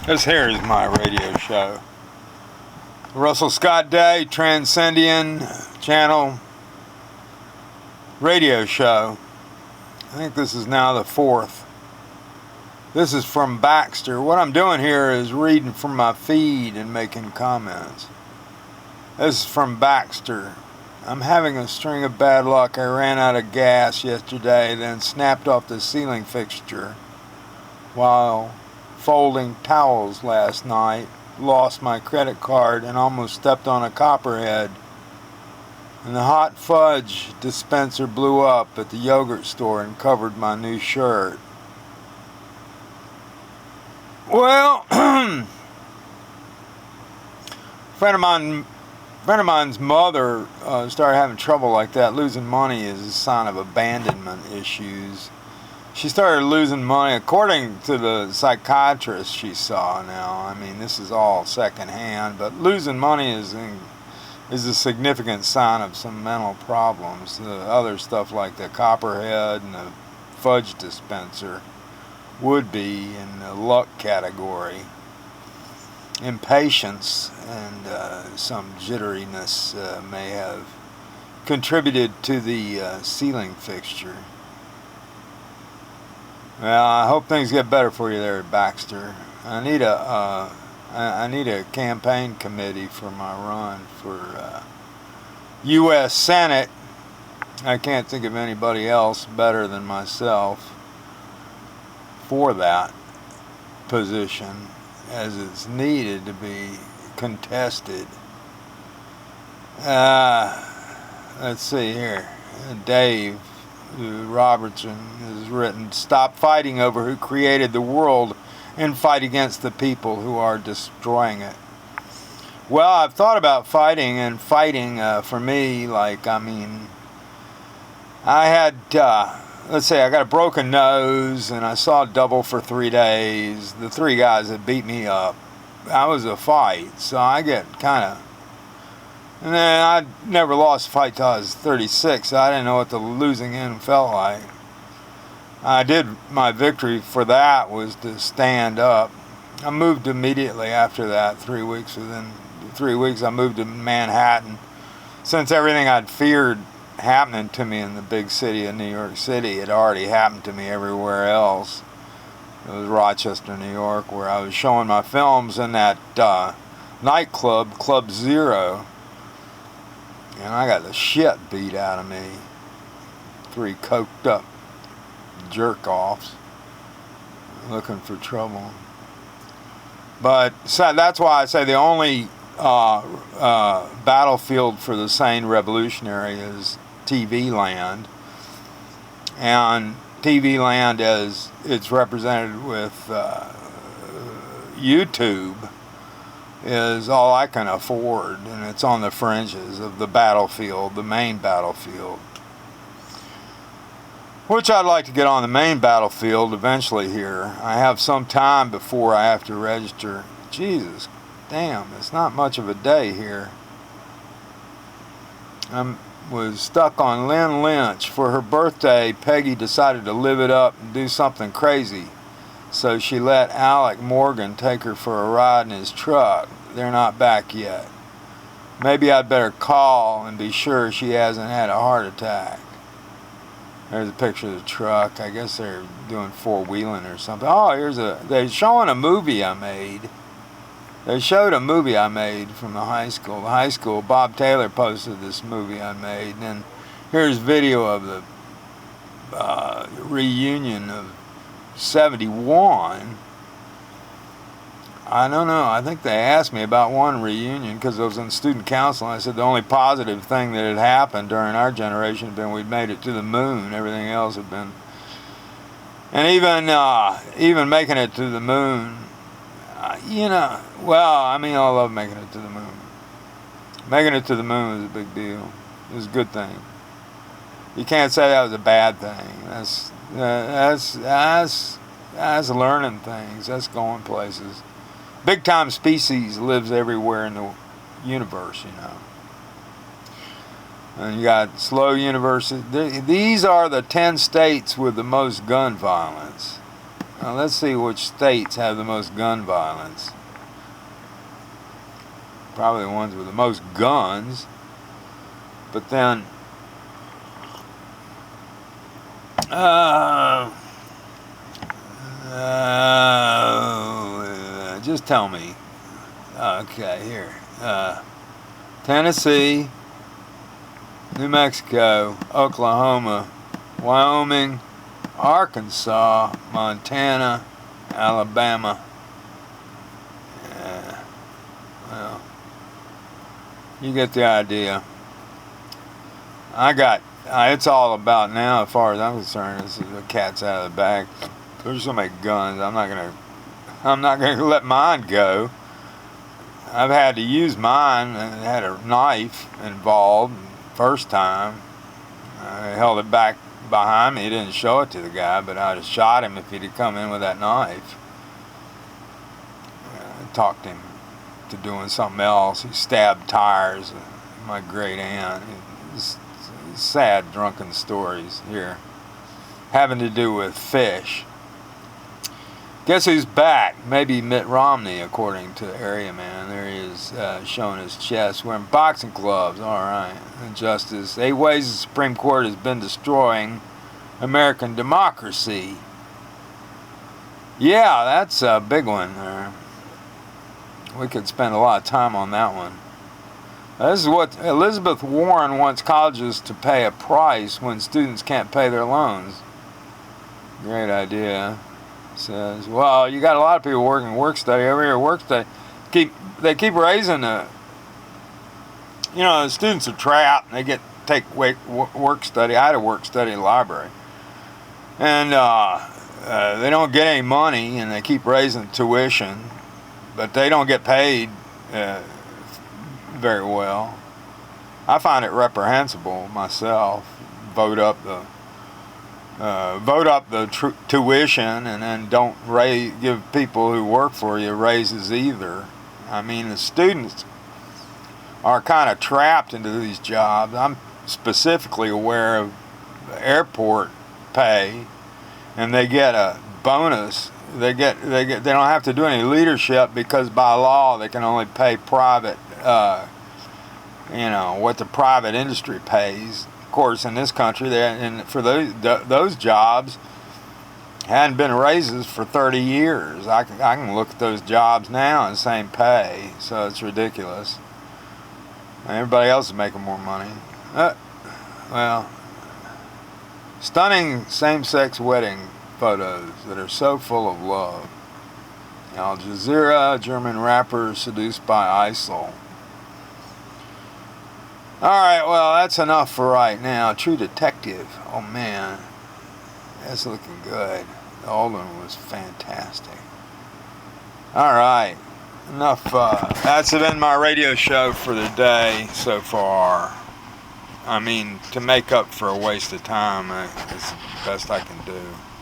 This here is my radio show. Russell Scott Day, Transcendian channel radio show. I think this is now the 4th. This is from Baxter. What I'm doing here is reading from my feed and making comments. This is from Baxter. I'm having a string of bad luck. I ran out of gas yesterday, then snapped off the ceiling fixture while folding towels last night. Lost my credit card and almost stepped on a copperhead. And the hot fudge dispenser blew up at the yogurt store and covered my new shirt. Well, friend of mine's mother started having trouble like that. Losing money is a sign of abandonment issues. She started losing money, according to the psychiatrist she saw now. I mean, this is all secondhand, but losing money is a significant sign of some mental problems. The other stuff like the copperhead and the fudge dispenser would be in the luck category. Impatience and some jitteriness may have contributed to the ceiling fixture. Well, I hope things get better for you there, Baxter. I need a campaign committee for my run for U.S. Senate. I can't think of anybody else better than myself for that position, as it's needed to be contested. Let's see here. Dave Robertson has written, "Stop fighting over who created the world and fight against the people who are destroying it." Well, I've thought about fighting, and fighting for me, I had, let's say I got a broken nose and I saw double for 3 days. The 3 guys that beat me up, that was a fight. So I get kind of, and then I never lost a fight till I was 36. So I didn't know what the losing end felt like. My victory for that was to stand up. I moved immediately after that, 3 weeks. Within 3 weeks I moved to Manhattan. Since everything I'd feared happening to me in the big city of New York City had already happened to me everywhere else. It was Rochester, New York, where I was showing my films in that nightclub, Club Zero. And I got the shit beat out of me. 3 coked up jerk-offs looking for trouble. But so that's why I say the only battlefield for the sane revolutionary is TV land. And TV land, as it's represented with YouTube, is all I can afford, and it's on the fringes of the battlefield, the main battlefield. Which I'd like to get on the main battlefield eventually here. I have some time before I have to register. Jesus, damn, it's not much of a day here. I was stuck on Lynn Lynch. For her birthday, Peggy decided to live it up and do something crazy. So she let Alec Morgan take her for a ride in his truck. They're not back yet. Maybe I'd better call and be sure she hasn't had a heart attack. There's a picture of the truck. I guess they're doing 4-wheeling or something. Oh, they're showing a movie I made. They showed a movie I made from the high school. The high school, Bob Taylor posted this movie I made. And then here's video of the reunion of 71. I don't know. I think they asked me about one reunion because I was in student council. And I said the only positive thing that had happened during our generation had been we'd made it to the moon. Everything else had been, and even making it to the moon. I love making it to the moon. Making it to the moon was a big deal. It was a good thing. You can't say that was a bad thing. That's learning things. That's going places. Big time species lives everywhere in the universe, And you got slow university. These are the 10 states with the most gun violence. let's see which states have the most gun violence. Probably the ones with the most guns. But then, just tell me. Okay, here. Tennessee, New Mexico, Oklahoma, Wyoming, Arkansas, Montana, Alabama. Yeah. Well, you get the idea. It's all about now, as far as I'm concerned, this is the cat's out of the bag. There's so many guns, I'm not gonna let mine go. I've had to use mine, and it had a knife involved first time. I held it back behind me, didn't show it to the guy, but I'd have shot him if he'd have come in with that knife. I talked him to doing something else. He stabbed tires. My great aunt. Sad, drunken stories here, having to do with fish. Guess who's back? Maybe Mitt Romney, according to Area Man. There he is, showing his chest, wearing boxing gloves. All right. Injustice. 8 ways the Supreme Court has been destroying American democracy. Yeah, that's a big one there. We could spend a lot of time on that one. This is what Elizabeth Warren wants colleges to pay a price when students can't pay their loans. Great idea. Says, well, you got a lot of people working work study over here. Work study, they keep raising the. The students are trapped. And they take work study. I had a work study library, and they don't get any money, and they keep raising tuition, but they don't get paid very well. I find it reprehensible myself. Vote up the tuition, and then don't give people who work for you raises either. I mean, the students are kind of trapped into these jobs. I'm specifically aware of airport pay, and they get a bonus. They don't have to do any leadership because by law they can only pay private. What the private industry pays. Of course, in this country, for those jobs, hadn't been raises for 30 years. I can look at those jobs now and same pay, so it's ridiculous. Everybody else is making more money. Stunning same-sex wedding photos that are so full of love. Al Jazeera, German rapper seduced by ISIL. Alright, well, that's enough for right now. True Detective. Oh, man. That's looking good. The old one was fantastic. Alright. Enough. That's been my radio show for the day so far. I mean, to make up for a waste of time, it's the best I can do.